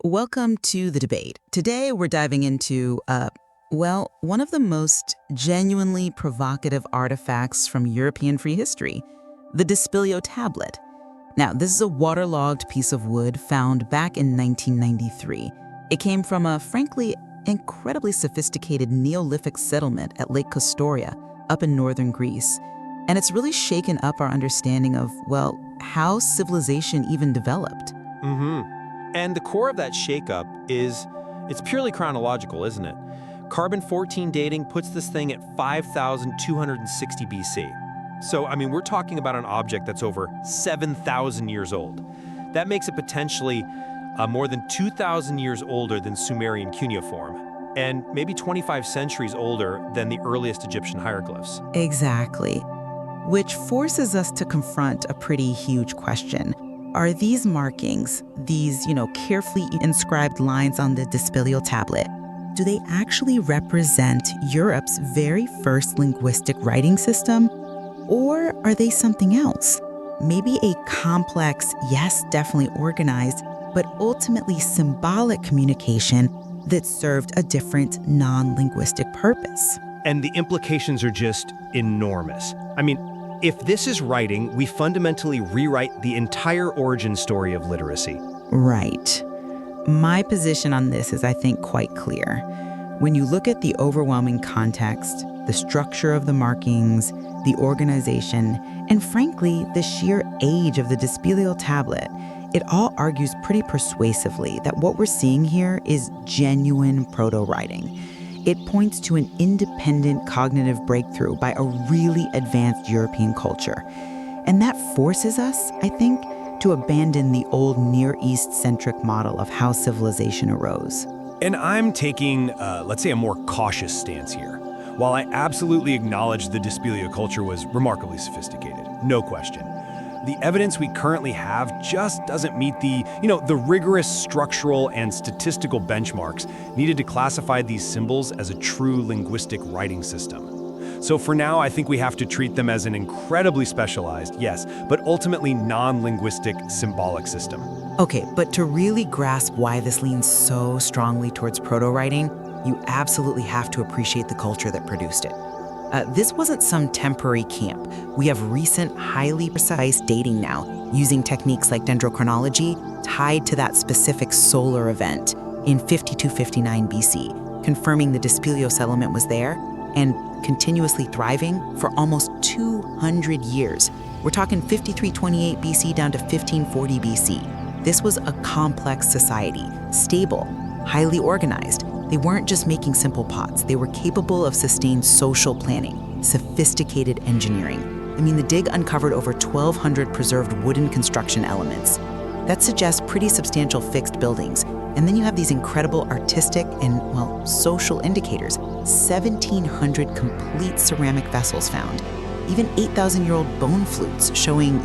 Welcome to the debate. Today we're diving into, one of the most genuinely provocative artifacts from European free history, the Dispilio Tablet. Now, this is a waterlogged piece of wood found back in 1993. It came from a, frankly, incredibly sophisticated Neolithic settlement at Lake Kastoria, up in northern Greece. And it's really shaken up our understanding of, how civilization even developed. And the core of that shakeup it's purely chronological, isn't it? Carbon-14 dating puts this thing at 5,260 BC. So, we're talking about an object that's over 7,000 years old. That makes it potentially more than 2,000 years older than Sumerian cuneiform, and maybe 25 centuries older than the earliest Egyptian hieroglyphs. Exactly. Which forces us to confront a pretty huge question. Are these markings, these, carefully inscribed lines on the Dispilio Tablet, do they actually represent Europe's very first linguistic writing system? Or are they something else? Maybe a complex, yes, definitely organized, but ultimately symbolic communication that served a different non-linguistic purpose. And the implications are just enormous. If this is writing, we fundamentally rewrite the entire origin story of literacy. Right. My position on this is, I think, quite clear. When you look at the overwhelming context, the structure of the markings, the organization, and frankly, the sheer age of the Dispilio Tablet, it all argues pretty persuasively that what we're seeing here is genuine proto-writing. It points to an independent cognitive breakthrough by a really advanced European culture. And that forces us, I think, to abandon the old Near East-centric model of how civilization arose. And I'm taking, let's say, a more cautious stance here. While I absolutely acknowledge the Dispilio culture was remarkably sophisticated, no question, the evidence we currently have just doesn't meet the rigorous structural and statistical benchmarks needed to classify these symbols as a true linguistic writing system. So for now, I think we have to treat them as an incredibly specialized, yes, but ultimately non-linguistic symbolic system. Okay, but to really grasp why this leans so strongly towards proto-writing, you absolutely have to appreciate the culture that produced it. This wasn't some temporary camp. We have recent, highly precise dating now, using techniques like dendrochronology tied to that specific solar event in 5259 BC, confirming the Dispilio settlement was there and continuously thriving for almost 200 years. We're talking 5328 BC down to 1540 BC. This was a complex society, stable, highly organized. They weren't just making simple pots. They were capable of sustained social planning, sophisticated engineering. The dig uncovered over 1,200 preserved wooden construction elements. That suggests pretty substantial fixed buildings. And then you have these incredible artistic and, social indicators. 1,700 complete ceramic vessels found. Even 8,000-year-old bone flutes showing,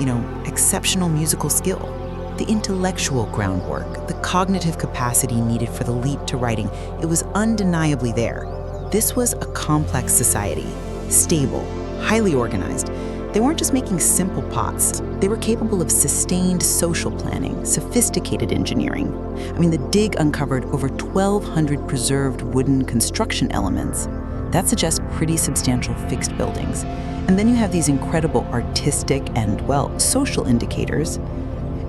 exceptional musical skill. The intellectual groundwork, the cognitive capacity needed for the leap to writing, it was undeniably there. This was a complex society, stable, highly organized. They weren't just making simple pots. They were capable of sustained social planning, sophisticated engineering. The dig uncovered over 1,200 preserved wooden construction elements. That suggests pretty substantial fixed buildings. And then you have these incredible artistic and, social indicators.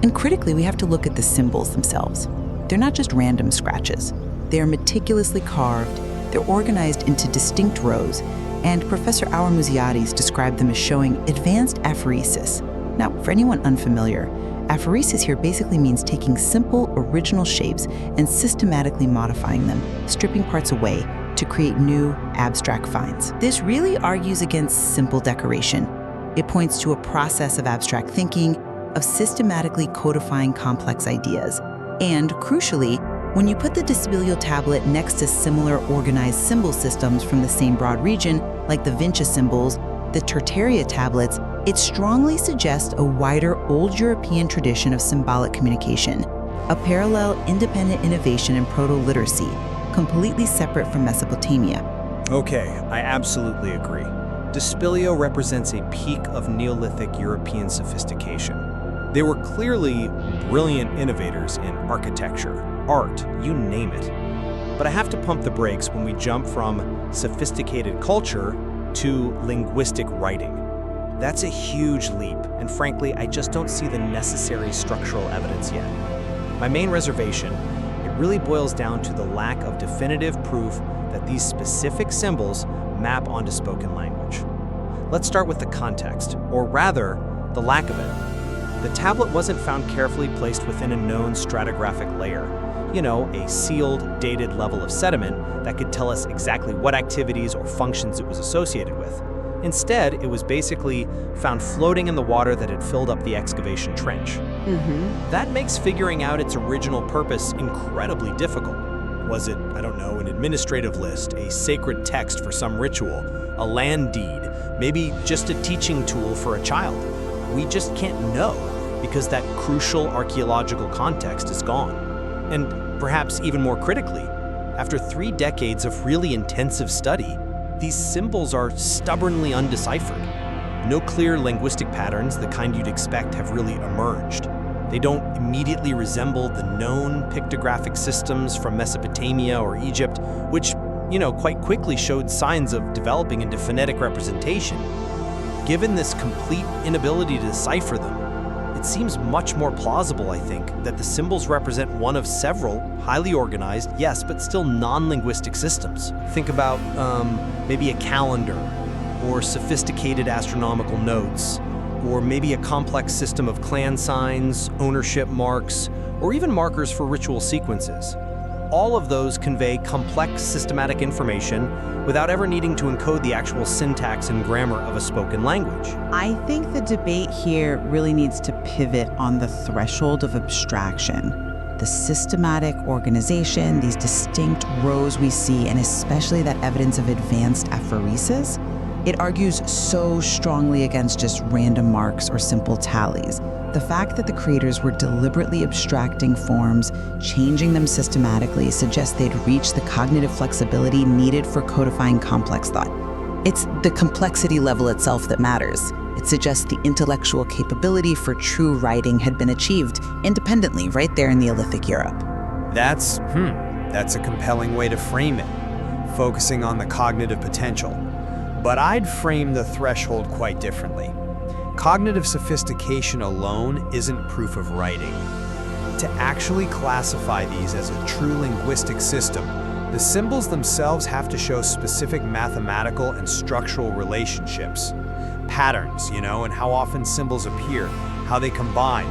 And critically, we have to look at the symbols themselves. They're not just random scratches. They are meticulously carved, they're organized into distinct rows, and Professor Aur Musiadis described them as showing advanced aphoresis. Now, for anyone unfamiliar, aphoresis here basically means taking simple, original shapes and systematically modifying them, stripping parts away to create new, abstract finds. This really argues against simple decoration. It points to a process of abstract thinking, of systematically codifying complex ideas. And crucially, when you put the Dispilio Tablet next to similar organized symbol systems from the same broad region, like the Vinča symbols, the Tertaria tablets, it strongly suggests a wider Old European tradition of symbolic communication, a parallel independent innovation in proto-literacy, completely separate from Mesopotamia. Okay, I absolutely agree. Dispilio represents a peak of Neolithic European sophistication. They were clearly brilliant innovators in architecture, art, you name it. But I have to pump the brakes when we jump from sophisticated culture to linguistic writing. That's a huge leap, and frankly, I just don't see the necessary structural evidence yet. My main reservation, it really boils down to the lack of definitive proof that these specific symbols map onto spoken language. Let's start with the context, or rather, the lack of it. The tablet wasn't found carefully placed within a known stratigraphic layer. A sealed, dated level of sediment that could tell us exactly what activities or functions it was associated with. Instead, it was basically found floating in the water that had filled up the excavation trench. That makes figuring out its original purpose incredibly difficult. Was it, an administrative list, a sacred text for some ritual, a land deed, maybe just a teaching tool for a child? We just can't know because that crucial archaeological context is gone. And perhaps even more critically, after 3 decades of really intensive study, these symbols are stubbornly undeciphered. No clear linguistic patterns, the kind you'd expect, have really emerged. They don't immediately resemble the known pictographic systems from Mesopotamia or Egypt, which, quite quickly showed signs of developing into phonetic representation. Given this complete inability to decipher them, it seems much more plausible, I think, that the symbols represent one of several highly organized, yes, but still non-linguistic systems. Think about maybe a calendar, or sophisticated astronomical notes, or maybe a complex system of clan signs, ownership marks, or even markers for ritual sequences. All of those convey complex systematic information without ever needing to encode the actual syntax and grammar of a spoken language. I think the debate here really needs to pivot on the threshold of abstraction. The systematic organization, these distinct rows we see, and especially that evidence of advanced aphoresis, it argues so strongly against just random marks or simple tallies. The fact that the creators were deliberately abstracting forms, changing them systematically, suggests they'd reached the cognitive flexibility needed for codifying complex thought. It's the complexity level itself that matters. It suggests the intellectual capability for true writing had been achieved independently right there in Neolithic Europe. That's a compelling way to frame it, focusing on the cognitive potential. But I'd frame the threshold quite differently. Cognitive sophistication alone isn't proof of writing. To actually classify these as a true linguistic system, the symbols themselves have to show specific mathematical and structural relationships. Patterns, and how often symbols appear, how they combine,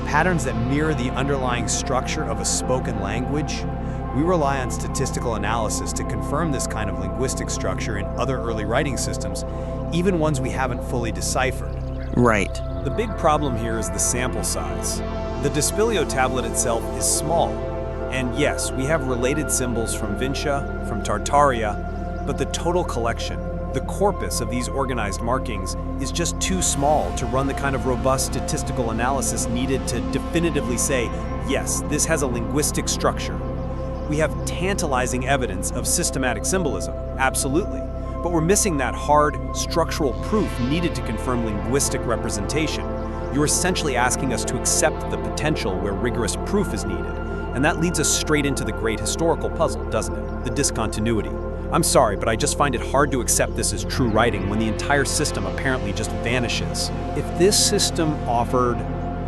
patterns that mirror the underlying structure of a spoken language. We rely on statistical analysis to confirm this kind of linguistic structure in other early writing systems, even ones we haven't fully deciphered. Right. The big problem here is the sample size. The Dispilio Tablet itself is small. And yes, we have related symbols from Vinča, from Tartaria, but the total collection, the corpus of these organized markings, is just too small to run the kind of robust statistical analysis needed to definitively say, yes, this has a linguistic structure. We have tantalizing evidence of systematic symbolism, absolutely. But we're missing that hard, structural proof needed to confirm linguistic representation. You're essentially asking us to accept the potential where rigorous proof is needed. And that leads us straight into the great historical puzzle, doesn't it? The discontinuity. I'm sorry, but I just find it hard to accept this as true writing when the entire system apparently just vanishes. If this system offered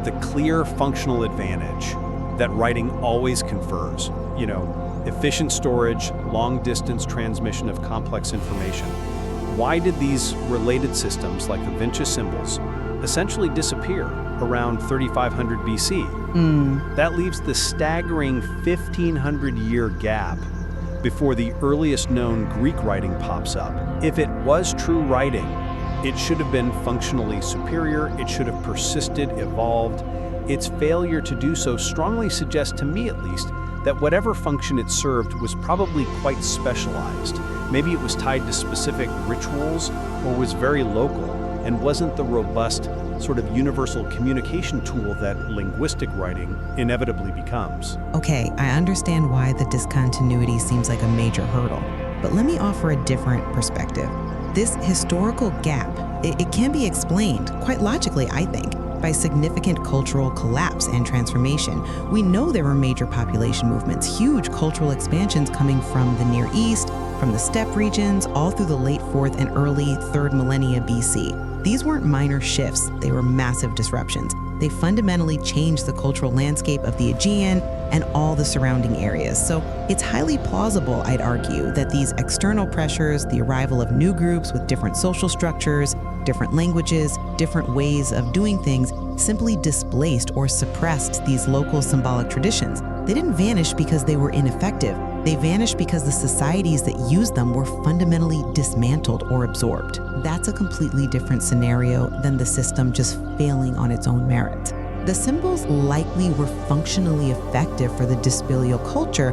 the clear functional advantage that writing always confers, efficient storage, long-distance transmission of complex information, why did these related systems, like the Vinča symbols, essentially disappear around 3500 BC? That leaves the staggering 1500-year gap before the earliest known Greek writing pops up. If it was true writing, it should have been functionally superior, it should have persisted, evolved. Its failure to do so strongly suggests, to me at least, that whatever function it served was probably quite specialized. Maybe it was tied to specific rituals or was very local and wasn't the robust sort of universal communication tool that linguistic writing inevitably becomes. Okay, I understand why the discontinuity seems like a major hurdle, but let me offer a different perspective. This historical gap, it can be explained, quite logically, I think, by significant cultural collapse and transformation. We know there were major population movements, huge cultural expansions coming from the Near East, from the steppe regions, all through the late 4th and early 3rd millennia BC. These weren't minor shifts, they were massive disruptions. They fundamentally changed the cultural landscape of the Aegean and all the surrounding areas. So it's highly plausible, I'd argue, that these external pressures, the arrival of new groups with different social structures, different languages, different ways of doing things, simply displaced or suppressed these local symbolic traditions. They didn't vanish because they were ineffective. They vanished because the societies that used them were fundamentally dismantled or absorbed. That's a completely different scenario than the system just failing on its own merit. The symbols likely were functionally effective for the Dispilio culture,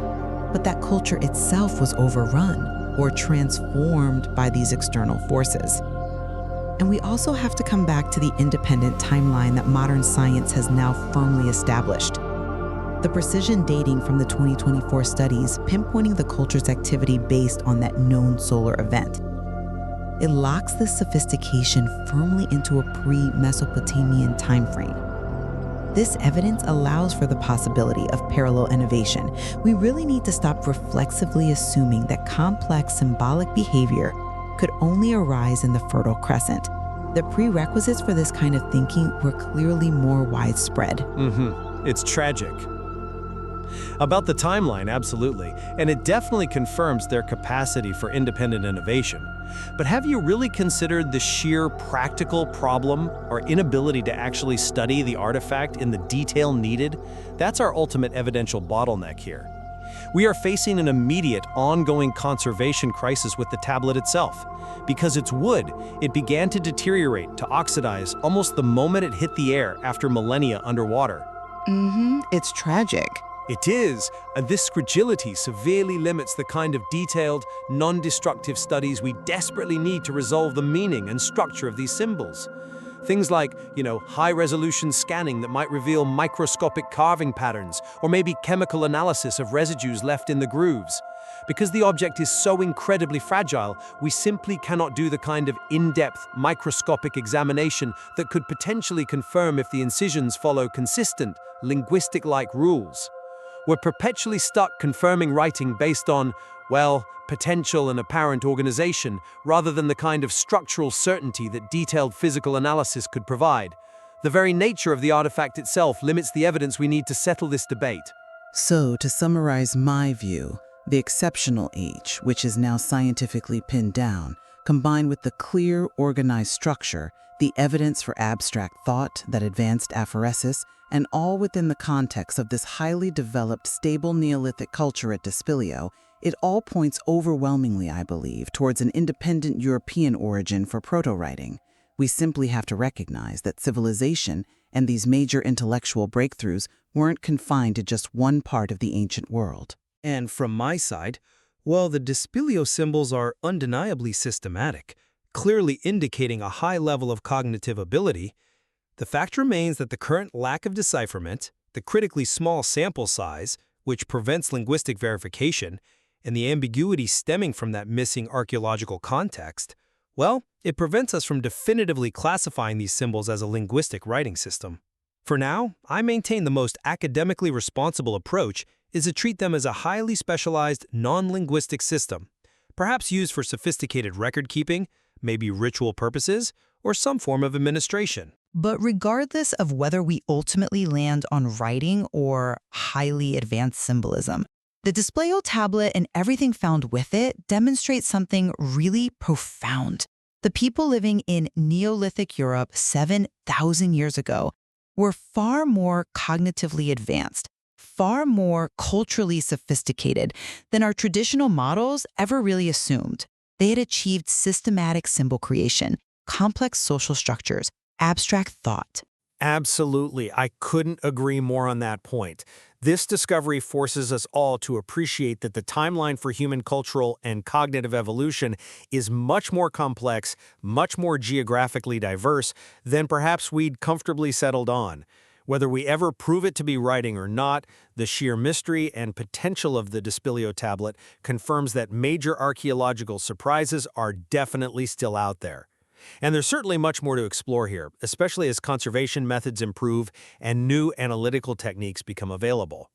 but that culture itself was overrun or transformed by these external forces. And we also have to come back to the independent timeline that modern science has now firmly established. The precision dating from the 2024 studies pinpointing the culture's activity based on that known solar event. It locks this sophistication firmly into a pre-Mesopotamian timeframe. This evidence allows for the possibility of parallel innovation. We really need to stop reflexively assuming that complex symbolic behavior could only arise in the Fertile Crescent. The prerequisites for this kind of thinking were clearly more widespread. It's tragic. About the timeline, absolutely, and it definitely confirms their capacity for independent innovation. But have you really considered the sheer practical problem or inability to actually study the artifact in the detail needed? That's our ultimate evidential bottleneck here. We are facing an immediate, ongoing conservation crisis with the tablet itself. Because it's wood, it began to deteriorate, to oxidize, almost the moment it hit the air after millennia underwater. It's tragic. It is, and this fragility severely limits the kind of detailed, non-destructive studies we desperately need to resolve the meaning and structure of these symbols. Things like, high-resolution scanning that might reveal microscopic carving patterns, or maybe chemical analysis of residues left in the grooves. Because the object is so incredibly fragile, we simply cannot do the kind of in-depth, microscopic examination that could potentially confirm if the incisions follow consistent, linguistic-like rules. We're perpetually stuck confirming writing based on, potential and apparent organization, rather than the kind of structural certainty that detailed physical analysis could provide. The very nature of the artifact itself limits the evidence we need to settle this debate. So, to summarize my view, the exceptional age, which is now scientifically pinned down, combined with the clear, organized structure, the evidence for abstract thought, that advanced aphoresis, and all within the context of this highly developed, stable Neolithic culture at Dispilio, it all points overwhelmingly, I believe, towards an independent European origin for proto-writing. We simply have to recognize that civilization and these major intellectual breakthroughs weren't confined to just one part of the ancient world. And from my side, the Dispilio symbols are undeniably systematic, clearly indicating a high level of cognitive ability. The fact remains that the current lack of decipherment, the critically small sample size, which prevents linguistic verification, and the ambiguity stemming from that missing archaeological context, it prevents us from definitively classifying these symbols as a linguistic writing system. For now, I maintain the most academically responsible approach is to treat them as a highly specialized, non-linguistic system, perhaps used for sophisticated record-keeping, maybe ritual purposes, or some form of administration. But regardless of whether we ultimately land on writing or highly advanced symbolism, the Dispilio Tablet and everything found with it demonstrates something really profound. The people living in Neolithic Europe 7,000 years ago were far more cognitively advanced, far more culturally sophisticated than our traditional models ever really assumed. They had achieved systematic symbol creation, complex social structures, abstract thought. Absolutely. I couldn't agree more on that point. This discovery forces us all to appreciate that the timeline for human cultural and cognitive evolution is much more complex, much more geographically diverse than perhaps we'd comfortably settled on. Whether we ever prove it to be writing or not, the sheer mystery and potential of the Dispilio Tablet confirms that major archaeological surprises are definitely still out there. And there's certainly much more to explore here, especially as conservation methods improve and new analytical techniques become available.